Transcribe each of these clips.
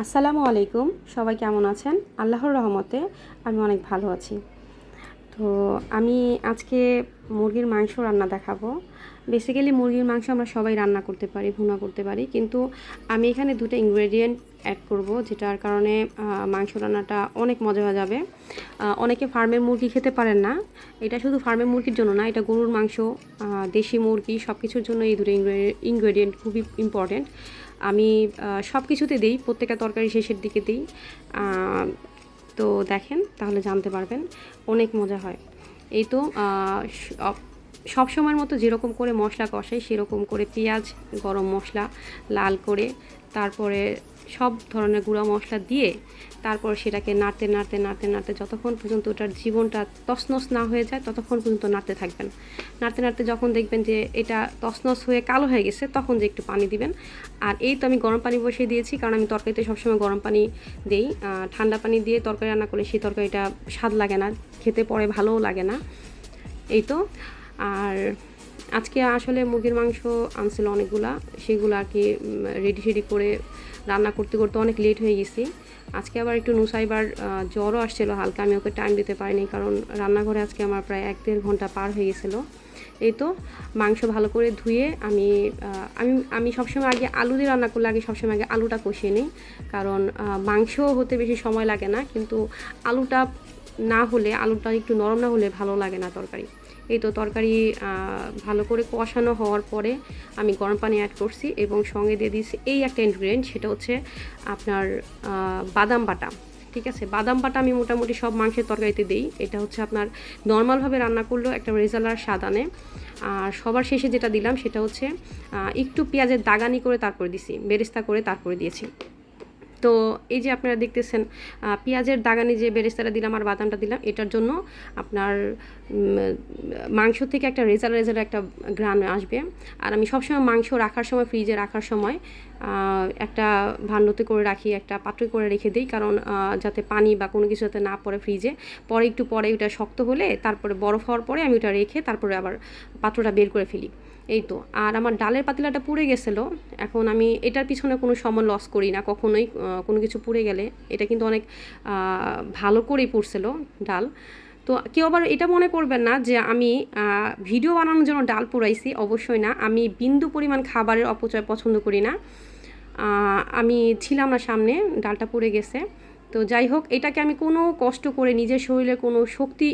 আসসালামু আলাইকুম। সবাই কেমন আছেন? আল্লাহর রহমতে আমি অনেক ভালো আছি। তো আমি আজকে মুরগির মাংস রান্না দেখাবো। বেসিক্যালি মুরগির মাংস আমরা সবাই রান্না করতে পারি, ভুনা করতে পারি, কিন্তু আমি এখানে দুটো ইনগ্রেডিয়েন্ট অ্যাড করব, যেটার কারণে মাংস রান্নাটা অনেক মজা হয়ে যাবে। অনেকে ফার্মের মুরগি খেতে পারেন না। এটা শুধু ফার্মের মুরগির জন্য না, এটা গরুর মাংস, দেশি মুরগি সব কিছুর জন্য এই দুটো ইনগ্রেডিয়েন্ট খুবই ইম্পর্টেন্ট। আমি সব কিছুতে দিই, প্রত্যেকটা তরকারি শেষের দিকে দিই। তো দেখেন, তাহলে জানতে পারবেন, অনেক মজা হয়। এই তো সব সময়ের মতো যেরকম করে মশলা কষাই সেরকম করে পেঁয়াজ, গরম মশলা লাল করে, তারপরে সব ধরনের গুঁড়া মশলা দিয়ে তারপর সেটাকে নাড়তে নাড়তে নাড়তে নাড়তে যতক্ষণ পর্যন্ত ওটার জীবনটা তছনছ না হয়ে যায় ততক্ষণ পর্যন্ত নাড়তে থাকবেন। নাড়তে নাড়তে যখন দেখবেন যে এটা তছনছ হয়ে কালো হয়ে গেছে তখন যে একটু পানি দিবেন। আর এই তো আমি গরম পানি বসিয়ে দিয়েছি, কারণ আমি তরকারিতে সবসময় গরম পানি দিই। ঠান্ডা পানি দিয়ে তরকারি রান্না করলে সেই তরকারিটা স্বাদ লাগে না, খেতে পরে ভালোও লাগে না। এই তো। আর আজকে আসলে মুরগির মাংস আনছিল অনেকগুলা, সেগুলো আর কি রেডি করে রান্না করতে করতে অনেক লেট হয়ে গেছি। আজকে আবার একটু নুসাইবার জ্বরও আসছিলো হালকা, আমি ওকে টাইম দিতে পারিনি, কারণ রান্নাঘরে আজকে আমার প্রায় 1-1.5 ঘন্টা পার হয়ে গেছিলো। এই তো মাংস ভালো করে ধুয়ে আমি আমি আমি সবসময় আগে আলু দিয়ে রান্না করলে আগে সবসময় আগে আলুটা কষিয়ে নিই, কারণ মাংস হতে বেশি সময় লাগে না, কিন্তু আলুটা না হলে, আলুটা একটু নরম না হলে ভালো লাগে না তরকারি। এই তো তরকারি ভালো করে কষানো হওয়ার পরে আমি গরম পানি অ্যাড করছি এবং সঙ্গে দিয়ে দিয়েছি এই একটা ইনগ্রিডিয়েন্ট, সেটা হচ্ছে আপনার বাদাম বাটা। ঠিক আছে, বাদাম বাটা আমি মোটামুটি সব মাংসের তরকারিতে দিই। এটা হচ্ছে আপনার নর্মালভাবে রান্না করলেও একটা রেজালার স্বাদ আনে। আর সবার শেষে যেটা দিলাম সেটা হচ্ছে একটু পেঁয়াজের দাগানি করে তারপরে দিছি, বেরেস্তা করে তারপরে দিয়েছি। তো এই যে আপনারা দেখতেছেন পেঁয়াজের দাগানি যে বেরেস্তাটা দিলাম আর বাদামটা দিলাম, এটার জন্য আপনার মাংস থেকে একটা রেজার একটা ঘ্রাণ আসবে। আর আমি সবসময় মাংস রাখার সময়, ফ্রিজে রাখার সময় একটা ভাণ্ডতে করে রাখি, একটা পাত্রে করে রেখে দিই, কারণ যাতে পানি বা কোনো কিছু যাতে না পড়ে ফ্রিজে। পরে একটু পরে ওটা শক্ত হলে তারপরে বরফ হওয়ার পরে আমি ওটা রেখে তারপরে আবার পাত্রটা বের করে ফেলি। এই তো। আর আমার ডালের পাতিলাটা পুড়ে গেছিলো, এখন আমি এটার পিছনে কোনো সময় লস করি না কখনোই। কোনো কিছু পুড়ে গেলে এটা কিন্তু অনেক ভালো করেই পুড়ছিল ডাল। তো কেউ আবার এটা মনে করবেন না যে আমি ভিডিও বানানোর জন্য ডাল পুড়াইছি, অবশ্যই না। আমি বিন্দু পরিমাণ খাবারের অপচয় পছন্দ করি না। আমি ছিলাম না সামনে, ডালটা পুড়ে গেছে। তো যাই হোক, এটাকে আমি কোনো কষ্ট করে নিজের শরীরে কোনো শক্তি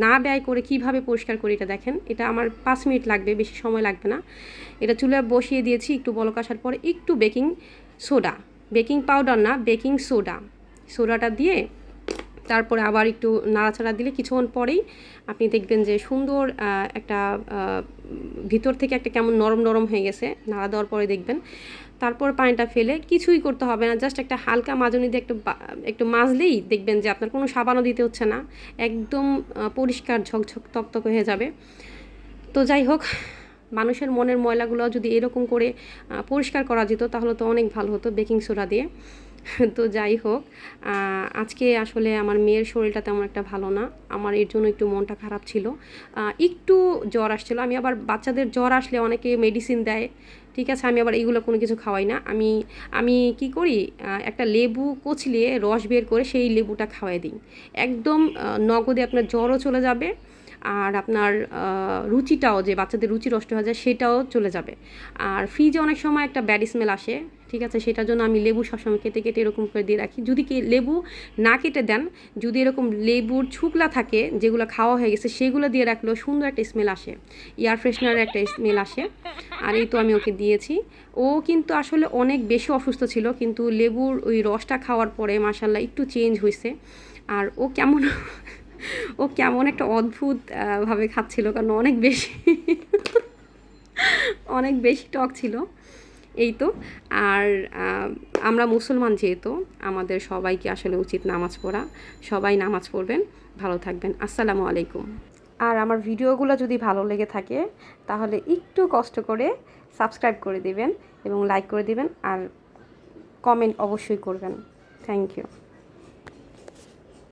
না ব্যয় করে কিভাবে পরিষ্কার করি এটা দেখেন। এটা আমার 5 মিনিট লাগবে, বেশি সময় লাগবে না। এটা চুলায় বসিয়ে দিয়েছি, একটু বলক আসার পরে একটু সোডা, বেকিং পাউডার না, বেকিং সোডাটা দিয়ে তারপরে আবার একটু নাড়াচাড়া দিলে কিছুক্ষণ পরেই আপনি দেখবেন যে সুন্দর একটা ভিতর থেকে একটা কেমন নরম নরম হয়ে গেছে। নাড়া দেওয়ার পরে দেখবেন, তারপর পানিটা ফেলে কিছুই করতে হবে না, জাস্ট একটা হালকা মাজনি দিয়ে একটু মাজলেই দেখবেন যে আপনার কোনো সাবানও দিতে হচ্ছে না, একদম পরিষ্কার ঝকঝক তকতকে হয়ে যাবে। তো যাই হোক, মানুষের মনের ময়লাগুলো যদি এরকম করে পরিষ্কার করা যেত তাহলে তো অনেক ভালো হতো বেকিং সোডা দিয়ে। তো যাই হোক, আজকে আসলে আমার মেয়ের শরীরটা তেমন একটা ভালো না, আমার এর জন্য একটু মনটা খারাপ ছিল। একটু জ্বর আসছিলো। আমি আবার বাচ্চাদের জ্বর আসলে অনেকে মেডিসিন দেয়, ঠিক আছে, আমি আবার এইগুলো কোনো কিছু খাওয়াই না। আমি কি করি, একটা লেবু কচলিয়ে রস বের করে সেই লেবুটা খাওয়াই দিই। একদম নগদে আপনার জ্বরও চলে যাবে, আর আপনার রুচিটাও, যে বাচ্চাদের রুচি নষ্ট হয়ে যায় সেটাও চলে যাবে। আর ফ্রিজে অনেক সময় একটা ব্যাড স্মেল আসে, ঠিক আছে, সেটার জন্য আমি লেবু সবসময় কেটে কেটে এরকম করে দিয়ে রাখি। যদি লেবু না কেটে দেন, যদি এরকম লেবুর ছুকলা থাকে যেগুলো খাওয়া হয়ে গেছে সেগুলো দিয়ে রাখলেও সুন্দর একটা স্মেল আসে, এয়ার ফ্রেশনারের একটা স্মেল আসে। আর এই তো আমি ওকে দিয়েছি। ও কিন্তু আসলে অনেক বেশি অসুস্থ ছিল, কিন্তু লেবুর ওই রসটা খাওয়ার পরে মাশাল্লাহ একটু চেঞ্জ হয়েছে। আর ও কেমন একটা অদ্ভুত ভাবে খাচ্ছিল, কারণ অনেক বেশি টক ছিল। এই তো। আর আমরা মুসলমান যেহেতু, আমাদের সবাইকে আসলে উচিত নামাজ পড়া। সবাই নামাজ পড়বেন, ভালো থাকবেন। আসসালামু আলাইকুম। আর আমার ভিডিওগুলো যদি ভালো লেগে থাকে তাহলে একটু কষ্ট করে সাবস্ক্রাইব করে দিবেন এবং লাইক করে দিবেন, আর কমেন্ট অবশ্যই করবেন। Thank you.